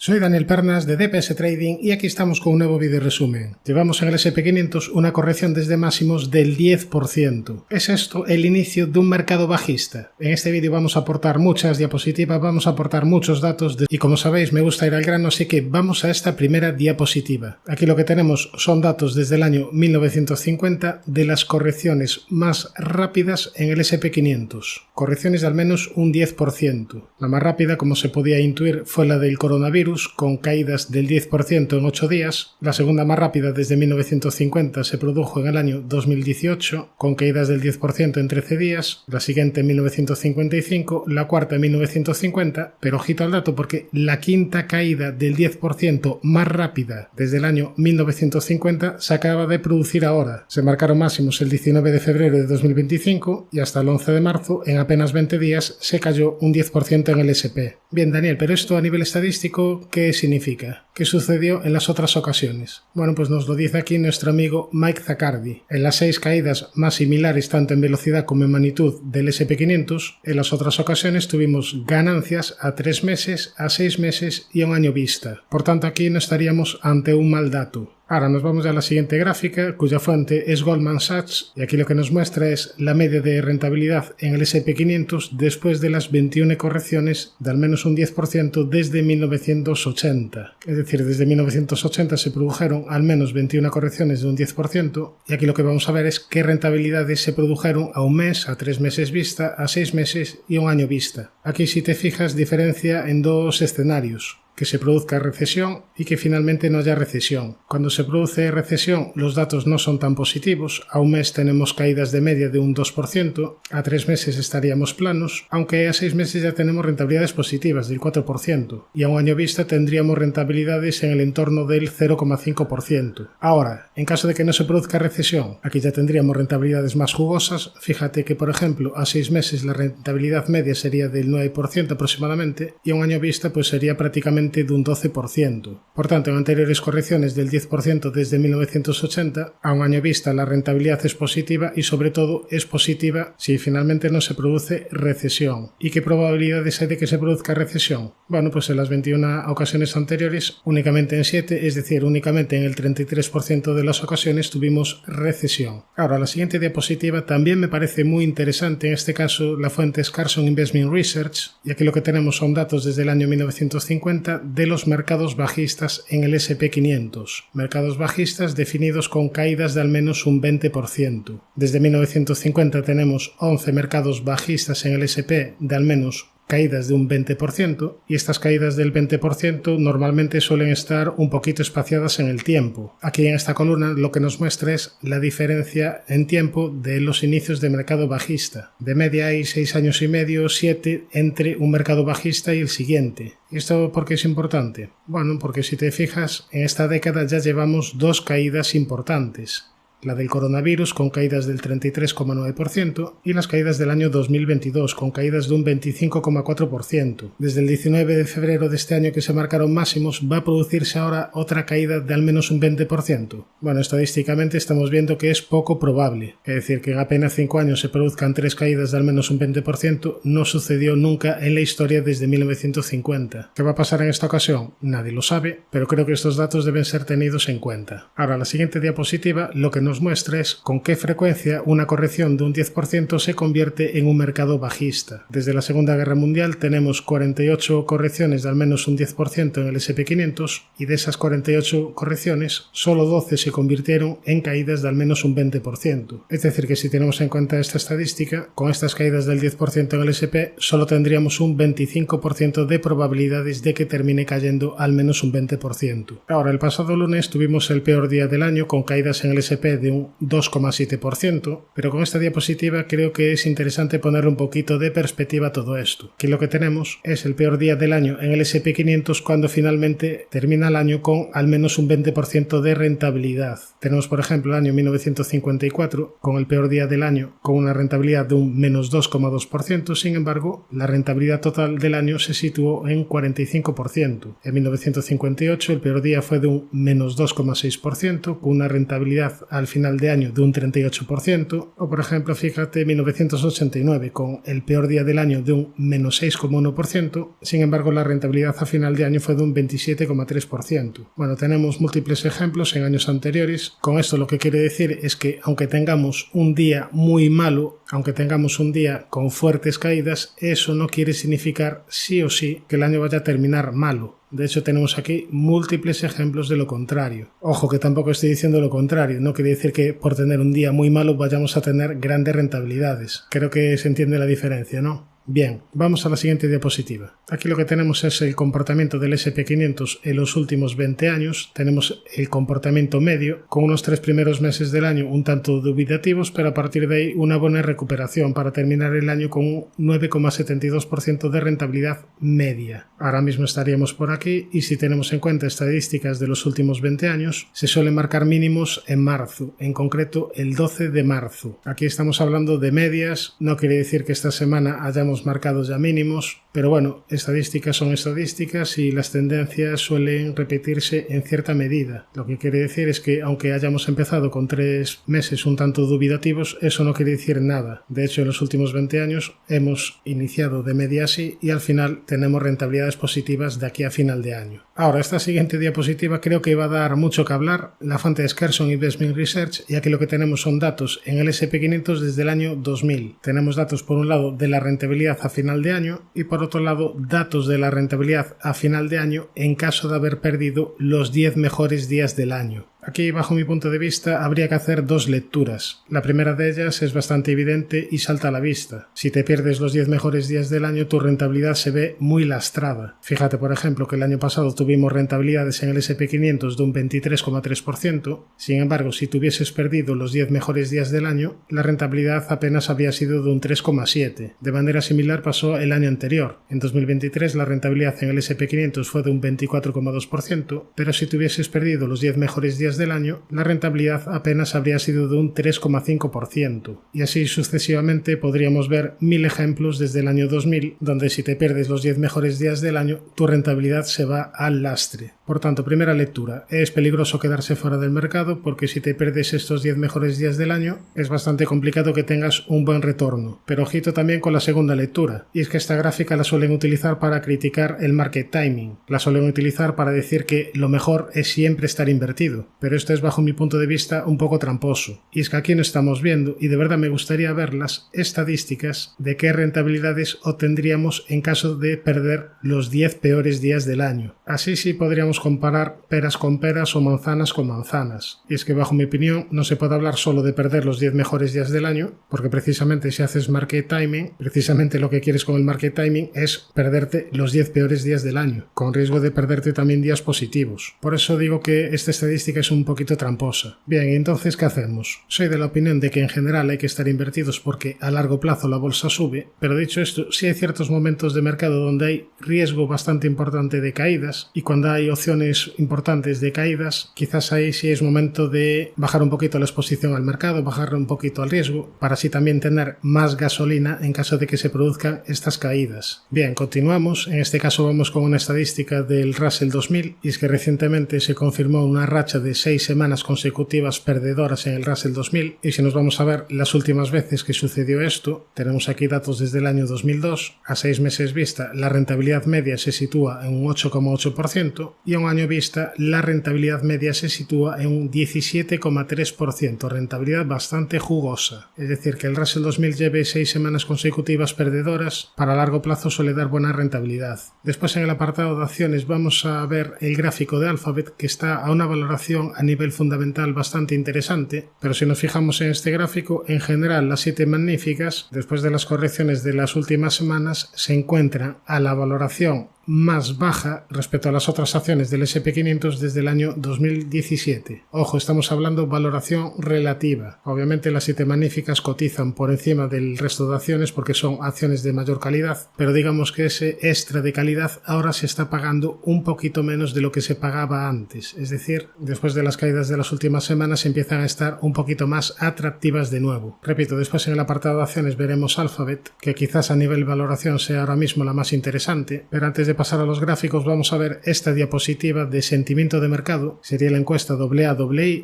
Soy Daniel Pernas de DPS Trading y aquí estamos con un nuevo video resumen. Llevamos en el SP500 una corrección desde máximos del 10%. ¿Es esto el inicio de un mercado bajista? En este vídeo vamos a aportar muchas diapositivas, vamos a aportar muchos datos y como sabéis me gusta ir al grano, así que vamos a esta primera diapositiva. Aquí lo que tenemos son datos desde el año 1950 de las correcciones más rápidas en el SP500. Correcciones de al menos un 10%. La más rápida, como se podía intuir, fue la del coronavirus, con caídas del 10% en 8 días. La segunda más rápida desde 1950 se produjo en el año 2018, con caídas del 10% en 13 días. La siguiente en 1955, la cuarta en 1950, pero ojito al dato porque la quinta caída del 10% más rápida desde el año 1950 se acaba de producir ahora. Se marcaron máximos el 19 de febrero de 2025 y hasta el 11 de marzo, en apenas 20 días, se cayó un 10% en el SP. Bien, Daniel, pero esto a nivel estadístico, ¿qué significa? ¿Qué sucedió en las otras ocasiones? Bueno, pues nos lo dice aquí nuestro amigo Mike Zaccardi. En las 6 caídas más similares tanto en velocidad como en magnitud del SP500, en las otras ocasiones tuvimos ganancias a 3 meses, a 6 meses y a un año vista. Por tanto, aquí no estaríamos ante un mal dato. Ahora nos vamos a la siguiente gráfica, cuya fuente es Goldman Sachs, y aquí lo que nos muestra es la media de rentabilidad en el SP500 después de las 21 correcciones de al menos un 10% desde 1980. Es decir, desde 1980 se produjeron al menos 21 correcciones de un 10%, y aquí lo que vamos a ver es qué rentabilidades se produjeron a un mes, a 3 meses vista, a 6 meses y a un año vista. Aquí, si te fijas, diferencia en dos escenarios: que se produzca recesión y que finalmente no haya recesión. Cuando se produce recesión, los datos no son tan positivos. A un mes tenemos caídas de media de un 2%, a 3 meses estaríamos planos, aunque a 6 meses ya tenemos rentabilidades positivas del 4%, y a un año vista tendríamos rentabilidades en el entorno del 0,5%. Ahora, en caso de que no se produzca recesión, aquí ya tendríamos rentabilidades más jugosas. Fíjate que, por ejemplo, a 6 meses la rentabilidad media sería del 9% aproximadamente, y a un año vista pues sería prácticamente de un 12%. Por tanto, en anteriores correcciones del 10% desde 1980, a un año vista la rentabilidad es positiva y sobre todo es positiva si finalmente no se produce recesión. ¿Y qué probabilidades hay de que se produzca recesión? Bueno, pues en las 21 ocasiones anteriores, únicamente en 7, es decir, únicamente en el 33% de las ocasiones tuvimos recesión. Ahora, la siguiente diapositiva también me parece muy interesante. En este caso, la fuente es Carson Investment Research, y aquí lo que tenemos son datos desde el año 1950 de los mercados bajistas en el SP500. Mercados bajistas definidos con caídas de al menos un 20%. Desde 1950 tenemos 11 mercados bajistas en el SP de al menos caídas de un 20%, y estas caídas del 20% normalmente suelen estar un poquito espaciadas en el tiempo. Aquí en esta columna lo que nos muestra es la diferencia en tiempo de los inicios de mercado bajista. De media hay 6 años y medio, 7 entre un mercado bajista y el siguiente. ¿Y esto por qué es importante? Bueno, porque si te fijas, en esta década ya llevamos 2 caídas importantes. La del coronavirus con caídas del 33,9% y las caídas del año 2022 con caídas de un 25,4%. Desde el 19 de febrero de este año, que se marcaron máximos, va a producirse ahora otra caída de al menos un 20%. Bueno, estadísticamente estamos viendo que es poco probable. Es decir, que en apenas 5 años se produzcan 3 caídas de al menos un 20% no sucedió nunca en la historia desde 1950. ¿Qué va a pasar en esta ocasión? Nadie lo sabe, pero creo que estos datos deben ser tenidos en cuenta. Ahora, la siguiente diapositiva lo que nos muestra es con qué frecuencia una corrección de un 10% se convierte en un mercado bajista. Desde la Segunda Guerra Mundial tenemos 48 correcciones de al menos un 10% en el SP500, y de esas 48 correcciones, solo 12 se convirtieron en caídas de al menos un 20%. Es decir, que si tenemos en cuenta esta estadística, con estas caídas del 10% en el SP, solo tendríamos un 25% de probabilidades de que termine cayendo al menos un 20%. Ahora, el pasado lunes tuvimos el peor día del año con caídas en el SP de un 2,7%, pero con esta diapositiva creo que es interesante poner un poquito de perspectiva a todo esto. Aquí lo que tenemos es el peor día del año en el SP500 cuando finalmente termina el año con al menos un 20% de rentabilidad. Tenemos, por ejemplo, el año 1954 con el peor día del año con una rentabilidad de un menos 2,2%, sin embargo, la rentabilidad total del año se situó en 45%. En 1958 el peor día fue de un menos 2,6% con una rentabilidad al final de año de un 38%, o por ejemplo, fíjate, 1989 con el peor día del año de un menos 6,1%, sin embargo la rentabilidad a final de año fue de un 27,3%. Bueno, tenemos múltiples ejemplos en años anteriores. Con esto lo que quiere decir es que aunque tengamos un día muy malo, aunque tengamos un día con fuertes caídas, eso no quiere significar sí o sí que el año vaya a terminar malo. De hecho, tenemos aquí múltiples ejemplos de lo contrario. Ojo, que tampoco estoy diciendo lo contrario. No quiere decir que por tener un día muy malo vayamos a tener grandes rentabilidades. Creo que se entiende la diferencia, ¿no? Bien, vamos a la siguiente diapositiva. Aquí lo que tenemos es el comportamiento del S&P500 en los últimos 20 años. Tenemos el comportamiento medio, con unos 3 primeros meses del año un tanto dubitativos, pero a partir de ahí una buena recuperación para terminar el año con un 9,72% de rentabilidad media. Ahora mismo estaríamos por aquí y si tenemos en cuenta estadísticas de los últimos 20 años, se suelen marcar mínimos en marzo, en concreto el 12 de marzo. Aquí estamos hablando de medias, no quiere decir que esta semana hayamos marcados ya mínimos, pero bueno, estadísticas son estadísticas y las tendencias suelen repetirse en cierta medida. Lo que quiere decir es que aunque hayamos empezado con 3 meses un tanto dubitativos, eso no quiere decir nada. De hecho, en los últimos 20 años hemos iniciado de media así y al final tenemos rentabilidades positivas de aquí a final de año. Ahora, esta siguiente diapositiva creo que va a dar mucho que hablar. La fuente es Carson Investment Research y aquí lo que tenemos son datos en el S&P500 desde el año 2000. Tenemos datos por un lado de la rentabilidad a final de año y por otro lado datos de la rentabilidad a final de año en caso de haber perdido los 10 mejores días del año. Aquí, bajo mi punto de vista, habría que hacer dos lecturas. La primera de ellas es bastante evidente y salta a la vista. Si te pierdes los 10 mejores días del año, tu rentabilidad se ve muy lastrada. Fíjate, por ejemplo, que el año pasado tuvimos rentabilidades en el S&P500 de un 23,3%. Sin embargo, si tuvieses perdido los 10 mejores días del año, la rentabilidad apenas habría sido de un 3,7%. De manera similar pasó el año anterior. En 2023 la rentabilidad en el S&P500 fue de un 24,2%, pero si tuvieses perdido los 10 mejores días del año, la rentabilidad apenas habría sido de un 3,5%. Y así sucesivamente podríamos ver 1000 ejemplos desde el año 2000, donde si te pierdes los 10 mejores días del año, tu rentabilidad se va al lastre. Por tanto, primera lectura, es peligroso quedarse fuera del mercado porque si te pierdes estos 10 mejores días del año, es bastante complicado que tengas un buen retorno. Pero ojito también con la segunda lectura, y es que esta gráfica la suelen utilizar para criticar el market timing. La suelen utilizar para decir que lo mejor es siempre estar invertido. Pero esto es, bajo mi punto de vista, un poco tramposo. Y es que aquí no estamos viendo, y de verdad me gustaría ver las estadísticas de qué rentabilidades obtendríamos en caso de perder los 10 peores días del año. Así sí podríamos comparar peras con peras o manzanas con manzanas. Y es que, bajo mi opinión, no se puede hablar solo de perder los 10 mejores días del año, porque precisamente si haces market timing, precisamente lo que quieres con el market timing es perderte los 10 peores días del año, con riesgo de perderte también días positivos. Por eso digo que esta estadística es un poquito tramposa. Bien, ¿y entonces qué hacemos? Soy de la opinión de que en general hay que estar invertidos porque a largo plazo la bolsa sube, pero dicho esto, sí hay ciertos momentos de mercado donde hay riesgo bastante importante de caídas y cuando hay opciones importantes de caídas, quizás ahí sí es momento de bajar un poquito la exposición al mercado, bajar un poquito al riesgo, para así también tener más gasolina en caso de que se produzcan estas caídas. Bien, continuamos. En este caso vamos con una estadística del Russell 2000 y es que recientemente se confirmó una racha de 6 semanas consecutivas perdedoras en el Russell 2000 y si nos vamos a ver las últimas veces que sucedió esto, tenemos aquí datos desde el año 2002. A 6 meses vista la rentabilidad media se sitúa en un 8,8% y a un año vista la rentabilidad media se sitúa en un 17,3%, rentabilidad bastante jugosa. Es decir, que el Russell 2000 lleve 6 semanas consecutivas perdedoras, para largo plazo suele dar buena rentabilidad. Después, en el apartado de acciones, vamos a ver el gráfico de Alphabet, que está a una valoración a nivel fundamental bastante interesante, pero si nos fijamos en este gráfico, en general las 7 magníficas, después de las correcciones de las últimas semanas, se encuentran a la valoración más baja respecto a las otras acciones del S&P500 desde el año 2017. Ojo, estamos hablando valoración relativa. Obviamente las 7 magníficas cotizan por encima del resto de acciones porque son acciones de mayor calidad, pero digamos que ese extra de calidad ahora se está pagando un poquito menos de lo que se pagaba antes. Es decir, después de las caídas de las últimas semanas empiezan a estar un poquito más atractivas de nuevo. Repito, después en el apartado de acciones veremos Alphabet, que quizás a nivel valoración sea ahora mismo la más interesante, pero antes de pasar a los gráficos, vamos a ver esta diapositiva de sentimiento de mercado. Sería la encuesta AA,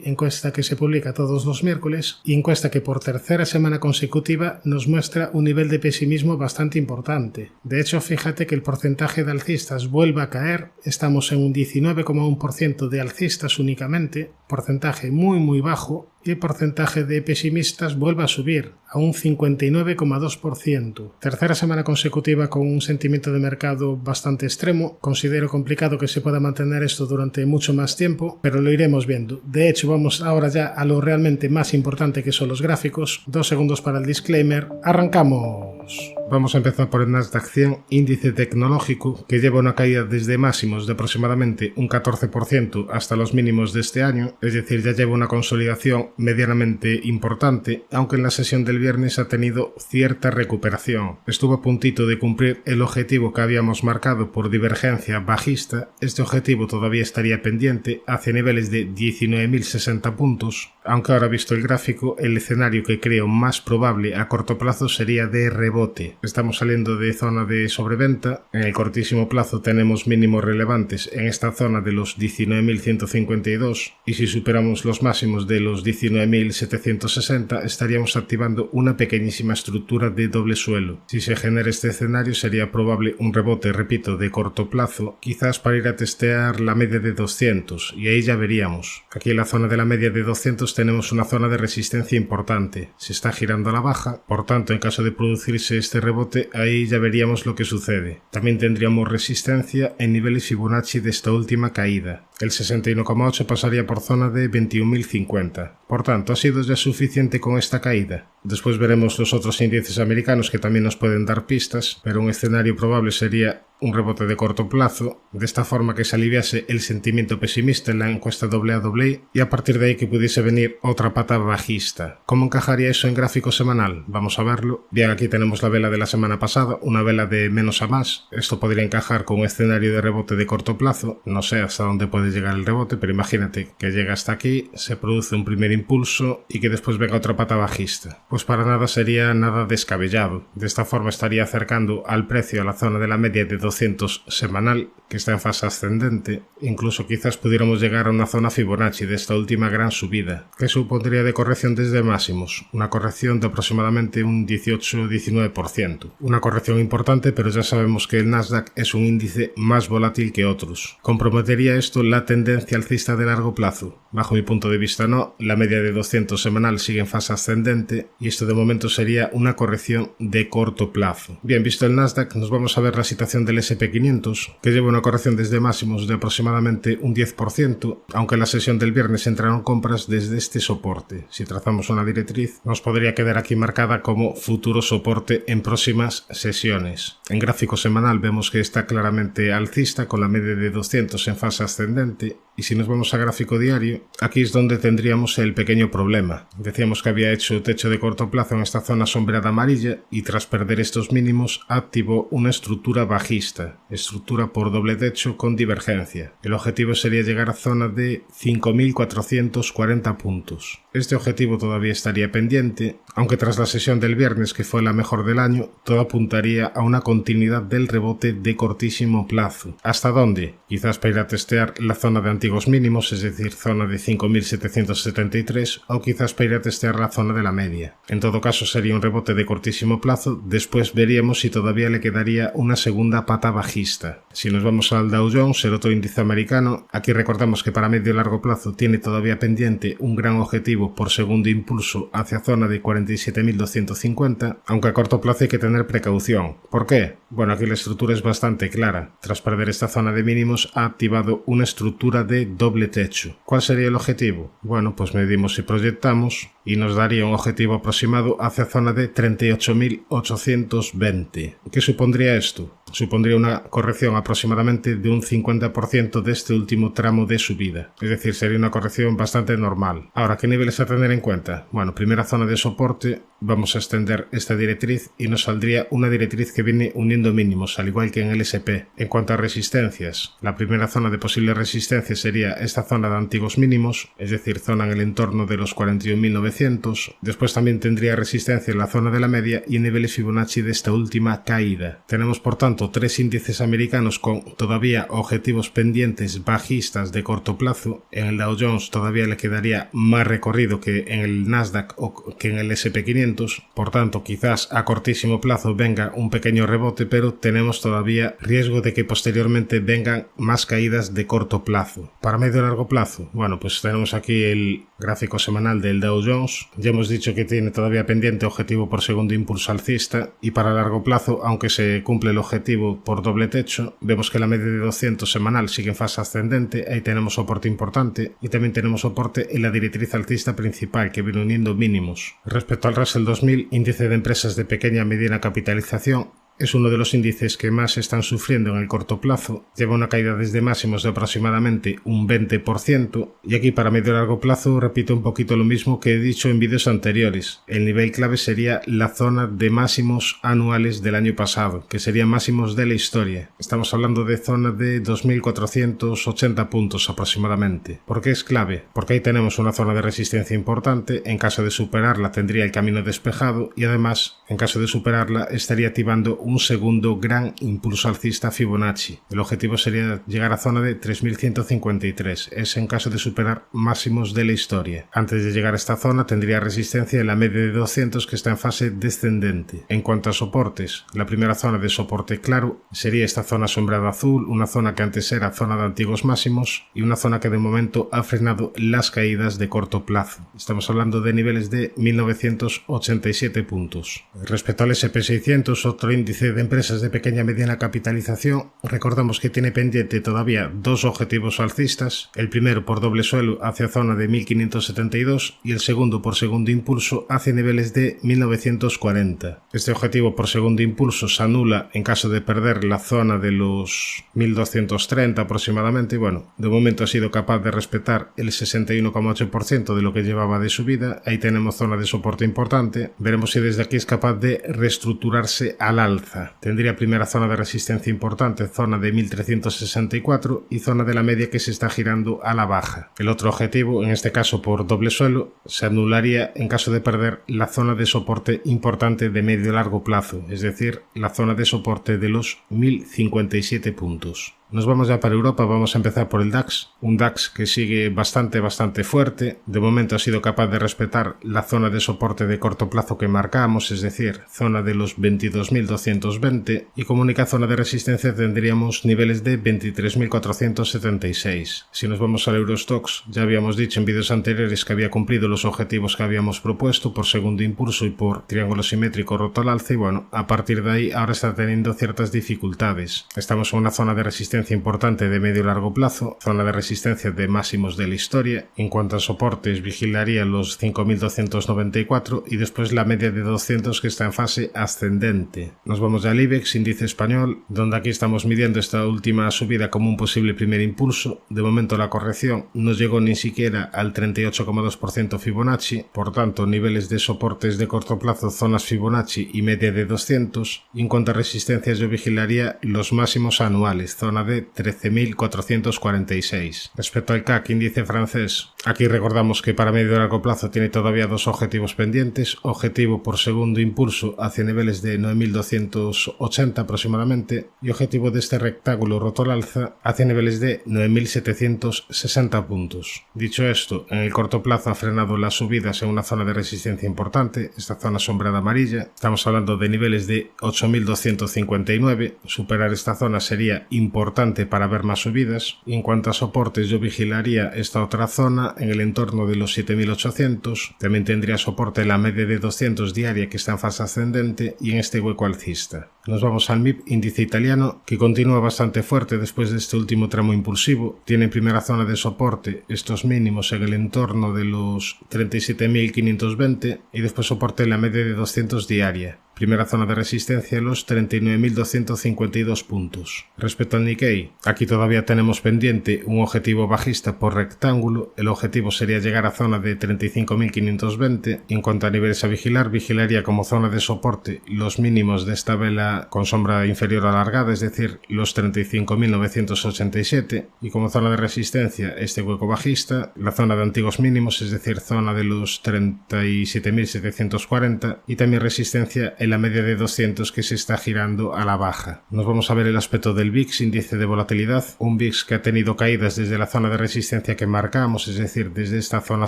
encuesta que se publica todos los miércoles y encuesta que por tercera semana consecutiva nos muestra un nivel de pesimismo bastante importante. De hecho, fíjate que el porcentaje de alcistas vuelve a caer, estamos en un 19,1% de alcistas únicamente, porcentaje muy bajo, y el porcentaje de pesimistas vuelve a subir a un 59,2%. Tercera semana consecutiva con un sentimiento de mercado bastante extremo. Considero complicado que se pueda mantener esto durante mucho más tiempo, pero lo iremos viendo. De hecho, vamos ahora ya a lo realmente más importante, que son los gráficos. 2 segundos para el disclaimer. ¡Arrancamos! Vamos a empezar por el Nasdaq 100, índice tecnológico, que lleva una caída desde máximos de aproximadamente un 14% hasta los mínimos de este año, es decir, ya lleva una consolidación medianamente importante, aunque en la sesión del viernes ha tenido cierta recuperación. Estuvo a puntito de cumplir el objetivo que habíamos marcado por divergencia bajista. Este objetivo todavía estaría pendiente hacia niveles de 19.060 puntos, aunque ahora visto el gráfico, el escenario que creo más probable a corto plazo sería de rebote. Estamos saliendo de zona de sobreventa, en el cortísimo plazo tenemos mínimos relevantes en esta zona de los 19.152 y si superamos los máximos de los 19.760 estaríamos activando una pequeñísima estructura de doble suelo. Si se genera este escenario sería probable un rebote, repito, de corto plazo, quizás para ir a testear la media de 200 y ahí ya veríamos. Aquí en la zona de la media de 200 tenemos una zona de resistencia importante, se está girando a la baja, por tanto en caso de producirse este rebote ahí ya veríamos lo que sucede. También tendríamos resistencia en niveles Fibonacci de esta última caída. El 61,8 pasaría por zona de 21.050. Por tanto, ha sido ya suficiente con esta caída. Después veremos los otros índices americanos que también nos pueden dar pistas, pero un escenario probable sería un rebote de corto plazo, de esta forma que se aliviase el sentimiento pesimista en la encuesta AA y a partir de ahí que pudiese venir otra pata bajista. ¿Cómo encajaría eso en gráfico semanal? Vamos a verlo. Bien, aquí tenemos la vela de la semana pasada, una vela de menos a más. Esto podría encajar con un escenario de rebote de corto plazo. No sé hasta dónde puede llegar el rebote, pero imagínate que llega hasta aquí, se produce un primer impulso y que después venga otra pata bajista. Pues para nada sería nada descabellado. De esta forma estaría acercando al precio a la zona de la media de 200 semanal, que está en fase ascendente. Incluso quizás pudiéramos llegar a una zona Fibonacci de esta última gran subida, que supondría de corrección desde máximos, una corrección de aproximadamente un 18-19%. Una corrección importante, pero ya sabemos que el Nasdaq es un índice más volátil que otros. ¿Comprometería esto la tendencia alcista de largo plazo? Bajo mi punto de vista no, la media de 200 semanal sigue en fase ascendente y esto de momento sería una corrección de corto plazo. Bien, visto el Nasdaq, nos vamos a ver la situación del SP500, que lleva una corrección desde máximos de aproximadamente un 10%, aunque en la sesión del viernes entraron compras desde este soporte. Si trazamos una directriz, nos podría quedar aquí marcada como futuro soporte en próximas sesiones. En gráfico semanal vemos que está claramente alcista con la media de 200 en fase ascendente, y si nos vamos a gráfico diario, aquí es donde tendríamos el pequeño problema. Decíamos que había hecho techo de corto plazo en esta zona sombreada amarilla y tras perder estos mínimos activó una estructura bajista, estructura por doble techo con divergencia. El objetivo sería llegar a zona de 5.440 puntos. Este objetivo todavía estaría pendiente, aunque tras la sesión del viernes, que fue la mejor del año, todo apuntaría a una continuidad del rebote de cortísimo plazo. ¿Hasta dónde? Quizás para ir a testear la zona de antiguos mínimos, es decir, zona de 5.773, o quizás para ir a testear la zona de la media. En todo caso sería un rebote de cortísimo plazo, después veríamos si todavía le quedaría una segunda pata bajista. Si nos vamos al Dow Jones, el otro índice americano, aquí recordamos que para medio y largo plazo tiene todavía pendiente un gran objetivo por segundo impulso hacia zona de 47.250, aunque a corto plazo hay que tener precaución. ¿Por qué? Bueno, aquí la estructura es bastante clara. Tras perder esta zona de mínimos ha activado una estructura de doble techo. ¿Cuál sería el objetivo? Bueno, pues medimos y proyectamos y nos daría un objetivo aproximado hacia zona de 38.820. ¿Qué supondría esto? Supondría una corrección aproximadamente de un 50% de este último tramo de subida. Es decir, sería una corrección bastante normal. Ahora, ¿qué niveles a tener en cuenta? Bueno, primera zona de soporte, vamos a extender esta directriz y nos saldría una directriz que viene uniendo mínimos, al igual que en el SP. En cuanto a resistencias, la primera zona de posible resistencia sería esta zona de antiguos mínimos, es decir, zona en el entorno de los 41.900. Después también tendría resistencia en la zona de la media y en niveles Fibonacci de esta última caída. Tenemos, por tanto, tanto 3 índices americanos con todavía objetivos pendientes bajistas de corto plazo. En el Dow Jones todavía le quedaría más recorrido que en el Nasdaq o que en el S&P 500, por tanto quizás a cortísimo plazo venga un pequeño rebote, pero tenemos todavía riesgo de que posteriormente vengan más caídas de corto plazo. Para medio y largo plazo, bueno, pues tenemos aquí el gráfico semanal del Dow Jones. Ya hemos dicho que tiene todavía pendiente objetivo por segundo impulso alcista, y para largo plazo, aunque se cumple el objetivo por doble techo, vemos que la media de 200 semanal sigue en fase ascendente. Ahí tenemos soporte importante, y también tenemos soporte en la directriz alcista principal, que viene uniendo mínimos. Respecto al Russell 2000, índice de empresas de pequeña y mediana capitalización, es uno de los índices que más están sufriendo en el corto plazo. Lleva una caída desde máximos de aproximadamente un 20%, y aquí para medio y largo plazo repito un poquito lo mismo que he dicho en vídeos anteriores. El nivel clave sería la zona de máximos anuales del año pasado, que serían máximos de la historia. Estamos hablando de zona de 2.480 puntos aproximadamente. ¿Por qué es clave? Porque ahí tenemos una zona de resistencia importante. En caso de superarla tendría el camino despejado, y además en caso de superarla estaría activando un segundo gran impulso alcista Fibonacci. El objetivo sería llegar a zona de 3.153, es en caso de superar máximos de la historia. Antes de llegar a esta zona tendría resistencia en la media de 200, que está en fase descendente. En cuanto a soportes, la primera zona de soporte claro sería esta zona sombreada azul, una zona que antes era zona de antiguos máximos y una zona que de momento ha frenado las caídas de corto plazo. Estamos hablando de niveles de 1.987 puntos. Respecto al S&P 600, otro índice de empresas de pequeña y mediana capitalización, recordamos que tiene pendiente todavía dos objetivos alcistas, el primero por doble suelo hacia zona de 1572 y el segundo por segundo impulso hacia niveles de 1940. Este objetivo por segundo impulso se anula en caso de perder la zona de los 1230 aproximadamente, y bueno, de momento ha sido capaz de respetar el 61,8% de lo que llevaba de subida. Ahí tenemos zona de soporte importante, veremos si desde aquí es capaz de reestructurarse al alza. Tendría primera zona de resistencia importante, zona de 1364, y zona de la media que se está girando a la baja. El otro objetivo, en este caso por doble suelo, se anularía en caso de perder la zona de soporte importante de medio y largo plazo, es decir, la zona de soporte de los 1057 puntos. Nos vamos ya para Europa, vamos a empezar por el DAX, un DAX que sigue bastante fuerte. De momento ha sido capaz de respetar la zona de soporte de corto plazo que marcamos, es decir, zona de los 22.220, y como única zona de resistencia tendríamos niveles de 23.476. Si nos vamos al Eurostoxx, ya habíamos dicho en vídeos anteriores que había cumplido los objetivos que habíamos propuesto por segundo impulso y por triángulo simétrico roto al alza, y bueno, a partir de ahí ahora está teniendo ciertas dificultades. Estamos en una zona de resistencia importante de medio y largo plazo, zona de resistencia de máximos de la historia. En cuanto a soportes, vigilaría los 5.294 y después la media de 200, que está en fase ascendente. Nos vamos ya al IBEX, índice español, donde aquí estamos midiendo esta última subida como un posible primer impulso. De momento la corrección no llegó ni siquiera al 38,2% Fibonacci, por tanto niveles de soportes de corto plazo, zonas Fibonacci y media de 200. Y en cuanto a resistencias, yo vigilaría los máximos anuales, zona de 13.446. Respecto al CAC, índice francés, aquí recordamos que para medio y largo plazo tiene todavía dos objetivos pendientes, objetivo por segundo impulso hacia niveles de 9.280 aproximadamente, y objetivo de este rectángulo roto al alza hacia niveles de 9.760 puntos. Dicho esto, en el corto plazo ha frenado las subidas en una zona de resistencia importante, esta zona sombreada amarilla. Estamos hablando de niveles de 8.259, superar esta zona sería importante para ver más subidas. Y en cuanto a soportes, yo vigilaría esta otra zona en el entorno de los 7.800, también tendría soporte en la media de 200 diaria, que está en fase ascendente, y en este hueco alcista. Nos vamos al MIB, índice italiano, que continúa bastante fuerte después de este último tramo impulsivo. Tiene primera zona de soporte estos mínimos en el entorno de los 37.520 y después soporte en la media de 200 diaria. Primera zona de resistencia los 39.252 puntos. Respecto al Nikkei, aquí todavía tenemos pendiente un objetivo bajista por rectángulo. El objetivo sería llegar a zona de 35.520. En cuanto a niveles a vigilar, vigilaría como zona de soporte los mínimos de esta vela con sombra inferior alargada, es decir, los 35.987. Y como zona de resistencia, este hueco bajista, la zona de antiguos mínimos, es decir, zona de los 37.740. Y también resistencia en la media de 200 que se está girando a la baja. Nos vamos a ver el aspecto del VIX, índice de volatilidad, un VIX que ha tenido caídas desde la zona de resistencia que marcamos, es decir, desde esta zona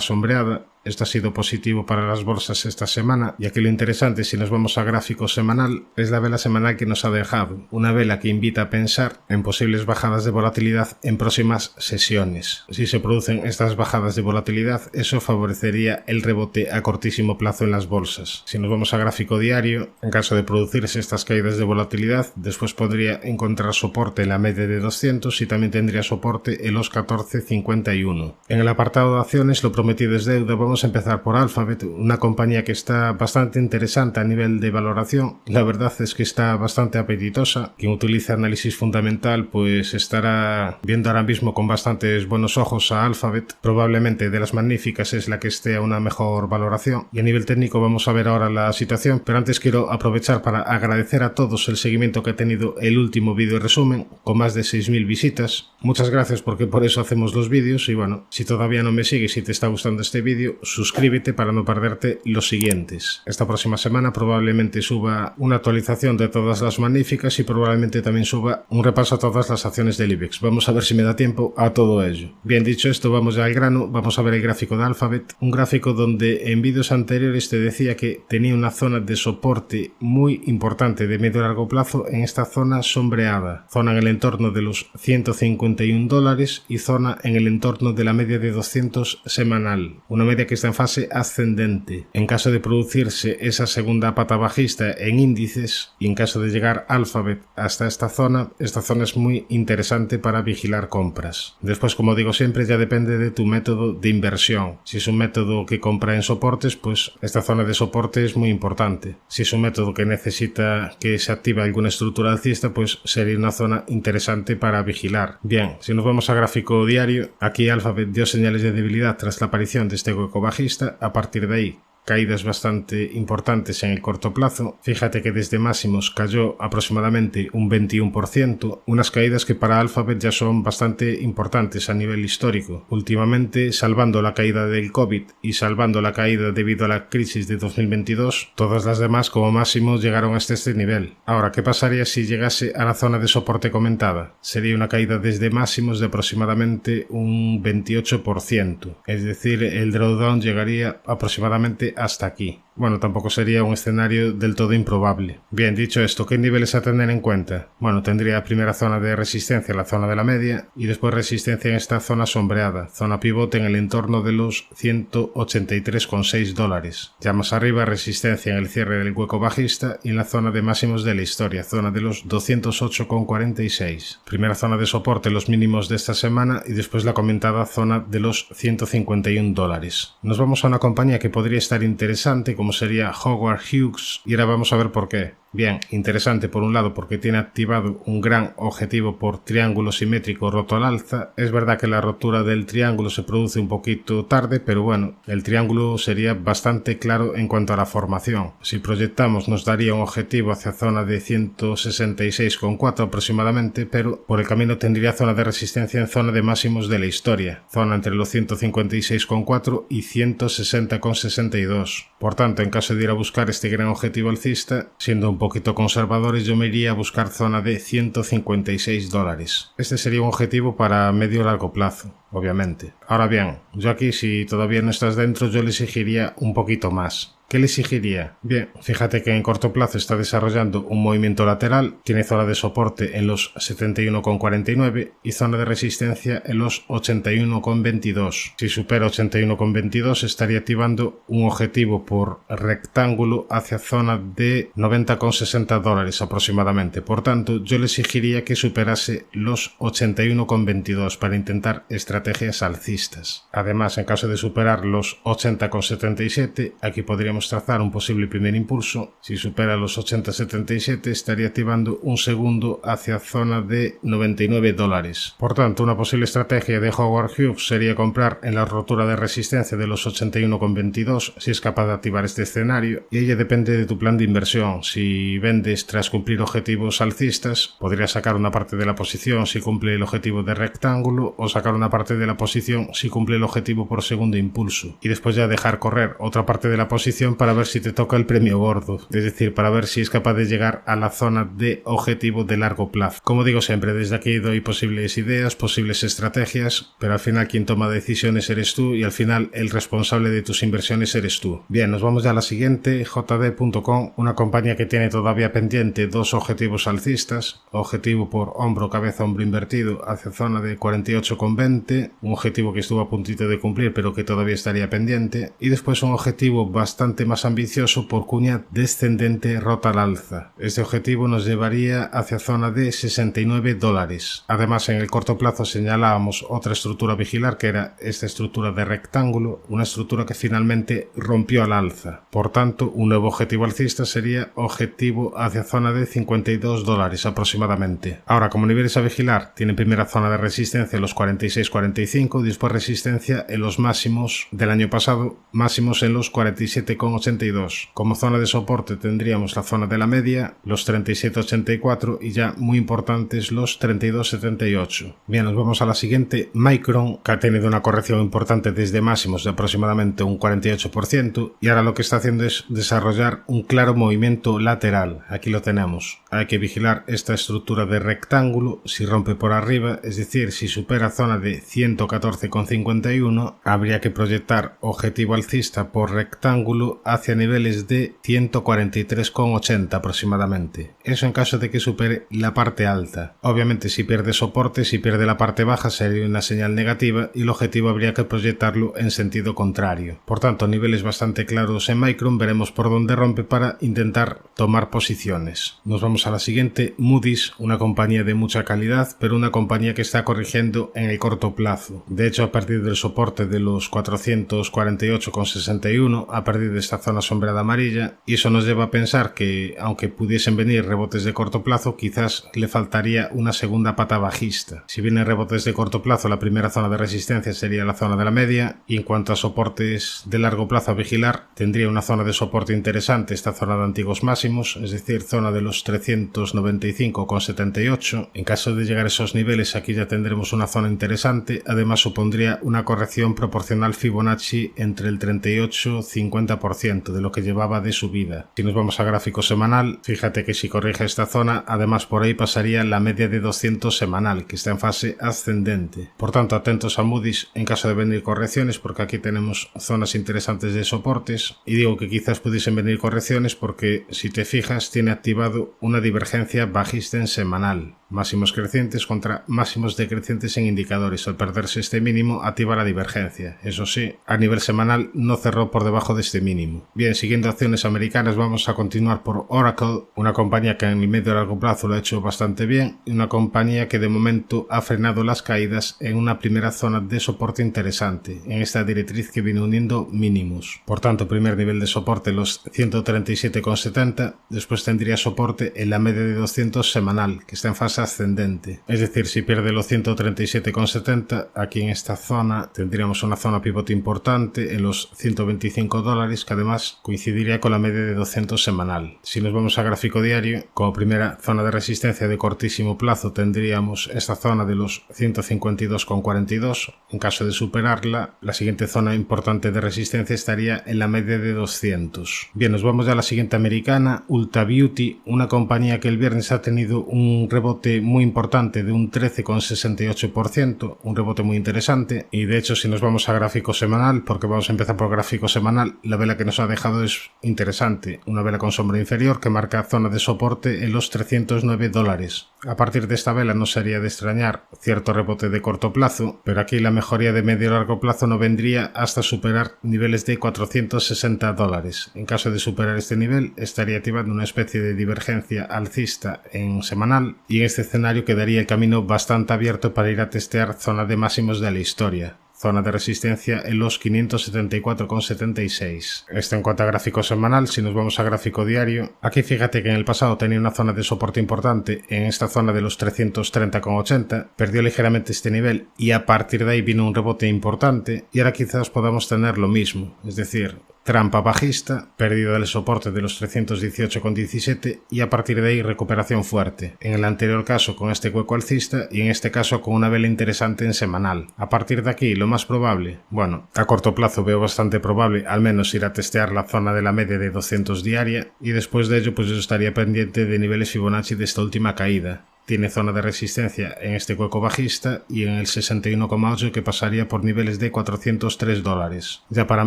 sombreada. Esto ha sido positivo para las bolsas esta semana, ya que lo interesante, si nos vamos a gráfico semanal, es la vela semanal que nos ha dejado, una vela que invita a pensar en posibles bajadas de volatilidad en próximas sesiones. Si se producen estas bajadas de volatilidad, eso favorecería el rebote a cortísimo plazo en las bolsas. Si nos vamos a gráfico diario, en caso de producirse estas caídas de volatilidad, después podría encontrar soporte en la media de 200 y también tendría soporte en los 14.51. En el apartado de acciones, lo prometido es deuda. Vamos a empezar por Alphabet, una compañía que está bastante interesante a nivel de valoración. La verdad es que está bastante apetitosa. Quien utiliza análisis fundamental pues estará viendo ahora mismo con bastantes buenos ojos a Alphabet. Probablemente de las magníficas es la que esté a una mejor valoración. Y a nivel técnico vamos a ver ahora la situación, pero antes quiero aprovechar para agradecer a todos el seguimiento que ha tenido el último vídeo resumen, con más de 6.000 visitas. Muchas gracias, porque por eso hacemos los vídeos. Y bueno, si todavía no me sigues y te está gustando este vídeo, suscríbete para no perderte los siguientes. Esta próxima semana probablemente suba una actualización de todas las magníficas y probablemente también suba un repaso a todas las acciones del IBEX. Vamos a ver si me da tiempo a todo ello. Bien, dicho esto, vamos ya al grano. Vamos a ver el gráfico de Alphabet, un gráfico donde en vídeos anteriores te decía que tenía una zona de soporte muy importante de medio a largo plazo en esta zona sombreada, zona en el entorno de los $151 y zona en el entorno de la media de 200 semanal, una media que está en fase ascendente. En caso de producirse esa segunda pata bajista en índices y en caso de llegar Alphabet hasta esta zona es muy interesante para vigilar compras. Después, como digo siempre, ya depende de tu método de inversión. Si es un método que compra en soportes, pues esta zona de soporte es muy importante. Si es un método que necesita que se active alguna estructura alcista, pues sería una zona interesante para vigilar. Bien, si nos vamos a gráfico diario, aquí Alphabet dio señales de debilidad tras la aparición de este hueco bajista. A partir de ahí, caídas bastante importantes en el corto plazo. Fíjate que desde máximos cayó aproximadamente un 21%, unas caídas que para Alphabet ya son bastante importantes a nivel histórico. Últimamente, salvando la caída del COVID y salvando la caída debido a la crisis de 2022, todas las demás como máximo llegaron hasta este nivel. Ahora, ¿qué pasaría si llegase a la zona de soporte comentada? Sería una caída desde máximos de aproximadamente un 28%, es decir, el drawdown llegaría aproximadamente hasta aquí. Bueno, tampoco sería un escenario del todo improbable. Bien, dicho esto, ¿qué niveles a tener en cuenta? Bueno, tendría primera zona de resistencia, la zona de la media, y después resistencia en esta zona sombreada, zona pivote en el entorno de los $183,6. Ya más arriba, resistencia en el cierre del hueco bajista y en la zona de máximos de la historia, zona de los 208,46. Primera zona de soporte, los mínimos de esta semana, y después la comentada zona de los $151. Nos vamos a una compañía que podría estar interesante, como sería Howard Hughes, y ahora vamos a ver por qué. Bien, interesante por un lado porque tiene activado un gran objetivo por triángulo simétrico roto al alza. Es verdad que la rotura del triángulo se produce un poquito tarde, pero bueno, el triángulo sería bastante claro en cuanto a la formación. Si proyectamos nos daría un objetivo hacia zona de 166,4 aproximadamente, pero por el camino tendría zona de resistencia en zona de máximos de la historia, zona entre los 156,4 y 160,62. Por tanto, en caso de ir a buscar este gran objetivo alcista, siendo un poquito conservadores, yo me iría a buscar zona de $156. Este sería un objetivo para medio largo plazo, obviamente. Ahora bien, yo aquí, si todavía no estás dentro, yo le exigiría un poquito más. ¿Qué le exigiría? Bien, fíjate que en corto plazo está desarrollando un movimiento lateral, tiene zona de soporte en los 71,49 y zona de resistencia en los 81,22. Si supera 81,22 estaría activando un objetivo por rectángulo hacia zona de $90,60 aproximadamente. Por tanto, yo le exigiría que superase los 81,22 para intentar estrategias alcistas. Además, en caso de superar los 80,77, aquí podríamos trazar un posible primer impulso. Si supera los 80,77 estaría activando un segundo hacia zona de $99. Por tanto, una posible estrategia de Howard Hughes sería comprar en la rotura de resistencia de los 81,22 si es capaz de activar este escenario, y ello depende de tu plan de inversión. Si vendes tras cumplir objetivos alcistas, podrías sacar una parte de la posición si cumple el objetivo de rectángulo, o sacar una parte de la posición si cumple el objetivo por segundo impulso, y después ya dejar correr otra parte de la posición posición para ver si te toca el premio gordo, es decir, para ver si es capaz de llegar a la zona de objetivo de largo plazo. Como digo siempre, desde aquí doy posibles ideas, posibles estrategias, pero al final quien toma decisiones eres tú y al final el responsable de tus inversiones eres tú. Bien, nos vamos ya a la siguiente, JD.com, una compañía que tiene todavía pendiente dos objetivos alcistas, objetivo por hombro, cabeza, hombro invertido hacia zona de 48,20, un objetivo que estuvo a puntito de cumplir pero que todavía estaría pendiente, y después un objetivo bastante más ambicioso por cuña descendente rota al alza. Este objetivo nos llevaría hacia zona de $69. Además, en el corto plazo señalábamos otra estructura a vigilar, que era esta estructura de rectángulo, una estructura que finalmente rompió al alza. Por tanto, un nuevo objetivo alcista sería objetivo hacia zona de $52 aproximadamente. Ahora, como niveles a vigilar, tienen primera zona de resistencia en los 46,45 y después resistencia en los máximos del año pasado, máximos en los 47,82. Como zona de soporte tendríamos la zona de la media, los 37,84 y ya muy importantes los 32,78. Bien, nos vamos a la siguiente, Micron, que ha tenido una corrección importante desde máximos de aproximadamente un 48% y ahora lo que está haciendo es desarrollar un claro movimiento lateral. Aquí lo tenemos. Hay que vigilar esta estructura de rectángulo. Si rompe por arriba, es decir, si supera zona de 114,51, habría que proyectar objetivo alcista por rectángulo hacia niveles de 143,80 aproximadamente. Eso en caso de que supere la parte alta. Obviamente, si pierde soporte, si pierde la parte baja, sería una señal negativa y el objetivo habría que proyectarlo en sentido contrario. Por tanto, niveles bastante claros en Micron, veremos por dónde rompe para intentar tomar posiciones. Nos vamos a la siguiente, Moody's, una compañía de mucha calidad, pero una compañía que está corrigiendo en el corto plazo. De hecho, a partir del soporte de los 448,61, a partir de esta zona sombreada amarilla, y eso nos lleva a pensar que, aunque pudiesen venir rebotes de corto plazo, quizás le faltaría una segunda pata bajista. Si vienen rebotes de corto plazo, la primera zona de resistencia sería la zona de la media, y en cuanto a soportes de largo plazo a vigilar, tendría una zona de soporte interesante, esta zona de antiguos máximos, es decir, zona de los 395,78. En caso de llegar a esos niveles, aquí ya tendremos una zona interesante, además supondría una corrección proporcional Fibonacci entre el 38-50% de lo que llevaba de subida. Si nos vamos a gráfico semanal, fíjate que si corrige esta zona, además por ahí pasaría la media de 200 semanal, que está en fase ascendente. Por tanto, atentos a Moody's en caso de venir correcciones, porque aquí tenemos zonas interesantes de soportes, y digo que quizás pudiesen venir correcciones porque, si te fijas, tiene activado una divergencia bajista en semanal. Máximos crecientes contra máximos decrecientes en indicadores. Al perderse este mínimo, activa la divergencia. Eso sí, a nivel semanal no cerró por debajo de este mínimo. Bien, siguiendo acciones americanas, vamos a continuar por Oracle, una compañía que en el medio y largo plazo lo ha hecho bastante bien y una compañía que de momento ha frenado las caídas en una primera zona de soporte interesante, en esta directriz que viene uniendo mínimos. Por tanto, primer nivel de soporte los 137,70, después tendría soporte en la media de 200 semanal, que está en fase ascendente. Es decir, si pierde los 137,70, aquí en esta zona tendríamos una zona pivote importante en los $125, que además coincidiría con la media de 200 semanal. Si nos vamos a gráfico diario, como primera zona de resistencia de cortísimo plazo tendríamos esta zona de los 152,42. En caso de superarla, la siguiente zona importante de resistencia estaría en la media de 200. Bien, nos vamos ya a la siguiente americana, Ulta Beauty, una compañía que el viernes ha tenido un rebote muy importante de un 13,68%, un rebote muy interesante, y de hecho si nos vamos a gráfico semanal, porque vamos a empezar por gráfico semanal, la vela que nos ha dejado es interesante, una vela con sombra inferior que marca zona de soporte en los $309. A partir de esta vela no sería de extrañar cierto rebote de corto plazo, pero aquí la mejoría de medio y largo plazo no vendría hasta superar niveles de $460. En caso de superar este nivel, estaría activando una especie de divergencia alcista en semanal, y en este escenario quedaría el camino bastante abierto para ir a testear zona de máximos de la historia. Zona de resistencia en los 574,76. Esto en cuanto a gráfico semanal. Si nos vamos a gráfico diario, aquí fíjate que en el pasado tenía una zona de soporte importante en esta zona de los 330,80, perdió ligeramente este nivel y a partir de ahí vino un rebote importante y ahora quizás podamos tener lo mismo, es decir, trampa bajista, pérdida del soporte de los 318,17 y a partir de ahí recuperación fuerte. En el anterior caso con este hueco alcista y en este caso con una vela interesante en semanal. A partir de aquí, lo más probable, bueno, a corto plazo veo bastante probable al menos ir a testear la zona de la media de 200 diaria y después de ello pues yo estaría pendiente de niveles Fibonacci de esta última caída. Tiene zona de resistencia en este hueco bajista y en el 61,8 que pasaría por niveles de $403. Ya para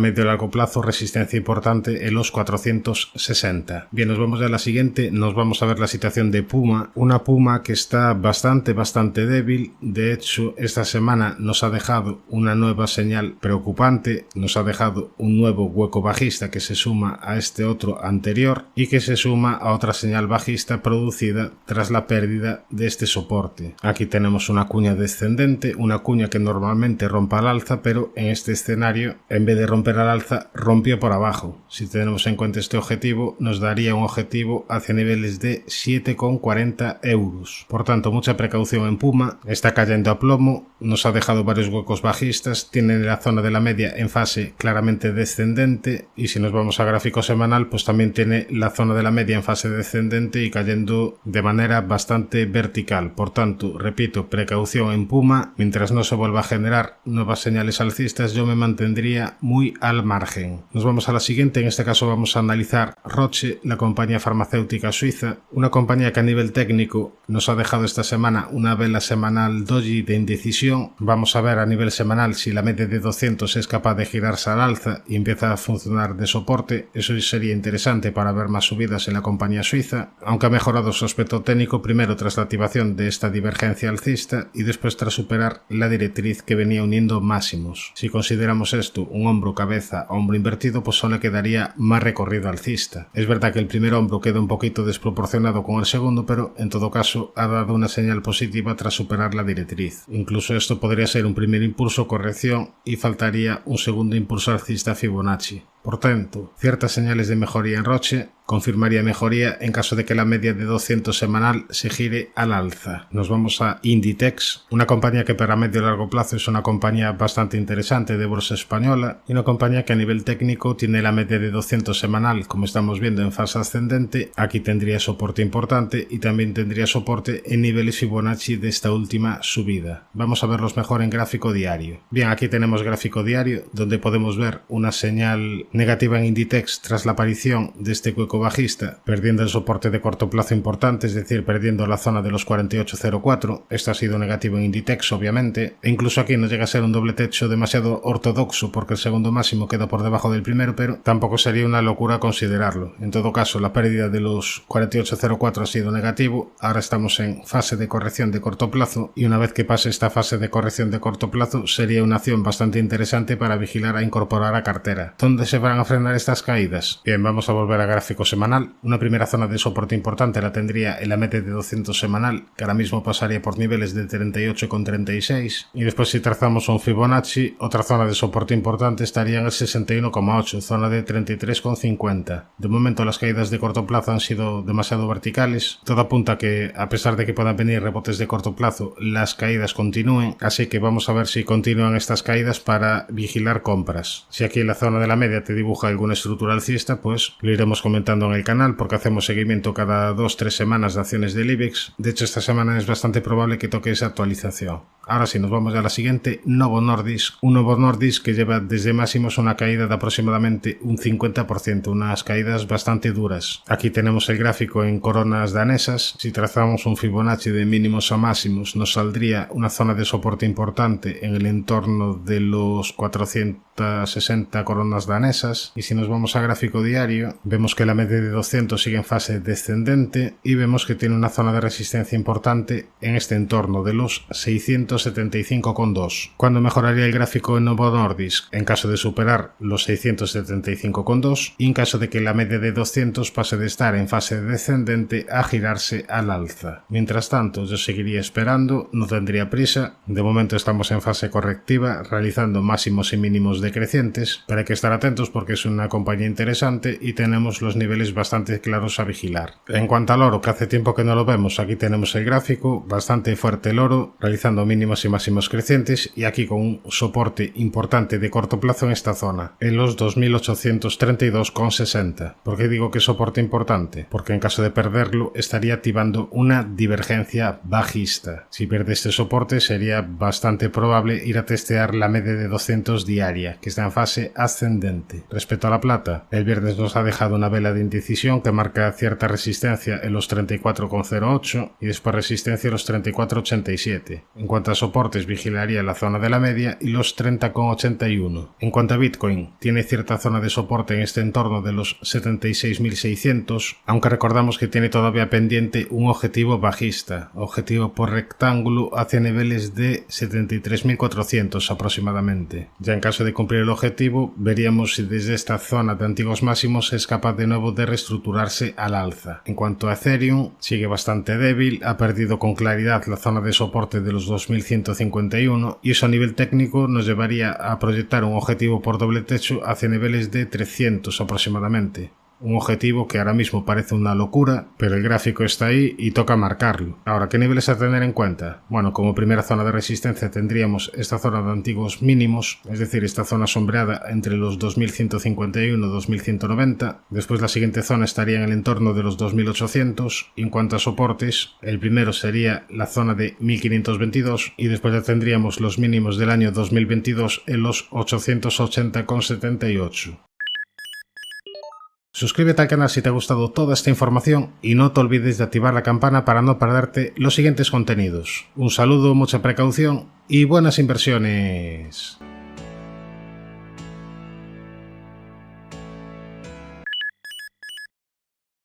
medio y largo plazo, resistencia importante en los 460. Bien, nos vamos a la siguiente, nos vamos a ver la situación de Puma. Una Puma que está bastante débil. De hecho, esta semana nos ha dejado una nueva señal preocupante, nos ha dejado un nuevo hueco bajista que se suma a este otro anterior y que se suma a otra señal bajista producida tras la pérdida de este soporte. Aquí tenemos una cuña descendente, una cuña que normalmente rompe al alza, pero en este escenario, en vez de romper al alza, rompió por abajo. Si tenemos en cuenta este objetivo, nos daría un objetivo hacia niveles de 7,40 euros. Por tanto, mucha precaución en Puma, está cayendo a plomo, nos ha dejado varios huecos bajistas, tiene la zona de la media en fase claramente descendente y si nos vamos a gráfico semanal, pues también tiene la zona de la media en fase descendente y cayendo de manera bastante vertical. Por tanto, repito, precaución en Puma, mientras no se vuelva a generar nuevas señales alcistas yo me mantendría muy al margen. Nos vamos a la siguiente, en este caso vamos a analizar Roche, la compañía farmacéutica suiza, una compañía que a nivel técnico nos ha dejado esta semana una vela semanal doji de indecisión. Vamos a ver a nivel semanal si la media de 200 es capaz de girarse al alza y empieza a funcionar de soporte. Eso sería interesante para ver más subidas en la compañía suiza, aunque ha mejorado su aspecto técnico primero tras la activación de esta divergencia alcista y después tras superar la directriz que venía uniendo máximos. Si consideramos esto un hombro cabeza a hombro invertido, pues solo quedaría más recorrido alcista. Es verdad que el primer hombro queda un poquito desproporcionado con el segundo, pero en todo caso ha dado una señal positiva tras superar la directriz. Incluso esto podría ser un primer impulso corrección y faltaría un segundo impulso alcista Fibonacci. Por tanto, ciertas señales de mejoría en Roche, confirmaría mejoría en caso de que la media de 200 semanal se gire al alza. Nos vamos a Inditex, una compañía que para medio y largo plazo es una compañía bastante interesante de bolsa española y una compañía que a nivel técnico tiene la media de 200 semanal, como estamos viendo en fase ascendente. Aquí tendría soporte importante y también tendría soporte en niveles Fibonacci de esta última subida. Vamos a verlos mejor en gráfico diario. Bien, aquí tenemos gráfico diario donde podemos ver una señal negativa en Inditex tras la aparición de este hueco bajista, perdiendo el soporte de corto plazo importante, es decir, perdiendo la zona de los 48,04. Esto ha sido negativo en Inditex, obviamente, e incluso aquí no llega a ser un doble techo demasiado ortodoxo porque el segundo máximo queda por debajo del primero, pero tampoco sería una locura considerarlo. En todo caso, la pérdida de los 48,04 ha sido negativo. Ahora estamos en fase de corrección de corto plazo y una vez que pase esta fase de corrección de corto plazo sería una acción bastante interesante para vigilar a incorporar a cartera. ¿Dónde se van a frenar estas caídas? Bien, vamos a volver a gráfico semanal. Una primera zona de soporte importante la tendría en la media de 200 semanal, que ahora mismo pasaría por niveles de 38,36, y después si trazamos un Fibonacci, otra zona de soporte importante estaría en el 61,8, zona de 33,50. De momento las caídas de corto plazo han sido demasiado verticales. Todo apunta a que, a pesar de que puedan venir rebotes de corto plazo, las caídas continúen, así que vamos a ver si continúan estas caídas para vigilar compras. Si aquí en la zona de la media te dibuja alguna estructura alcista, pues lo iremos comentando en el canal porque hacemos seguimiento cada 2-3 semanas de acciones del IBEX. De hecho, esta semana es bastante probable que toque esa actualización. Ahora sí, nos vamos a la siguiente, Novo Nordisk. Un Novo Nordisk que lleva desde máximos una caída de aproximadamente un 50%, unas caídas bastante duras. Aquí tenemos el gráfico en coronas danesas. Si trazamos un Fibonacci de mínimos a máximos, nos saldría una zona de soporte importante en el entorno de los 460 coronas danesas. Y si nos vamos a gráfico diario, vemos que la media de 200 sigue en fase descendente y vemos que tiene una zona de resistencia importante en este entorno de los 675,2. ¿Cuándo mejoraría el gráfico en Novo Nordisk? En caso de superar los 675,2 y en caso de que la media de 200 pase de estar en fase descendente a girarse al alza. Mientras tanto, yo seguiría esperando, no tendría prisa. De momento estamos en fase correctiva, realizando máximos y mínimos decrecientes, pero hay que estar atentos porque es una compañía interesante y tenemos los niveles bastante claros a vigilar. En cuanto al oro, que hace tiempo que no lo vemos, aquí tenemos el gráfico, bastante fuerte el oro, realizando mínimos y máximos crecientes, y aquí con un soporte importante de corto plazo en esta zona, en los 2832,60. ¿Por qué digo que es soporte importante? Porque en caso de perderlo estaría activando una divergencia bajista. Si pierde este soporte sería bastante probable ir a testear la media de 200 diaria, que está en fase ascendente. Respecto a la plata, el viernes nos ha dejado una vela de indecisión que marca cierta resistencia en los 34,08 y después resistencia en los 34,87. En cuanto a soportes, vigilaría la zona de la media y los 30,81. En cuanto a Bitcoin, tiene cierta zona de soporte en este entorno de los 76.600, aunque recordamos que tiene todavía pendiente un objetivo bajista, objetivo por rectángulo hacia niveles de 73.400 aproximadamente. Ya en caso de cumplir el objetivo, veríamos si desde esta zona de antiguos máximos es capaz de nuevo de reestructurarse al alza. En cuanto a Ethereum, sigue bastante débil, ha perdido con claridad la zona de soporte de los 2151 y eso a nivel técnico nos llevaría a proyectar un objetivo por doble techo hacia niveles de 300 aproximadamente. Un objetivo que ahora mismo parece una locura, pero el gráfico está ahí y toca marcarlo. Ahora, ¿qué niveles a tener en cuenta? Bueno, como primera zona de resistencia tendríamos esta zona de antiguos mínimos, es decir, esta zona sombreada entre los 2151 y 2190. Después la siguiente zona estaría en el entorno de los 2800. Y en cuanto a soportes, el primero sería la zona de 1522 y después ya tendríamos los mínimos del año 2022 en los 880,78. Suscríbete al canal si te ha gustado toda esta información y no te olvides de activar la campana para no perderte los siguientes contenidos. Un saludo, mucha precaución y buenas inversiones.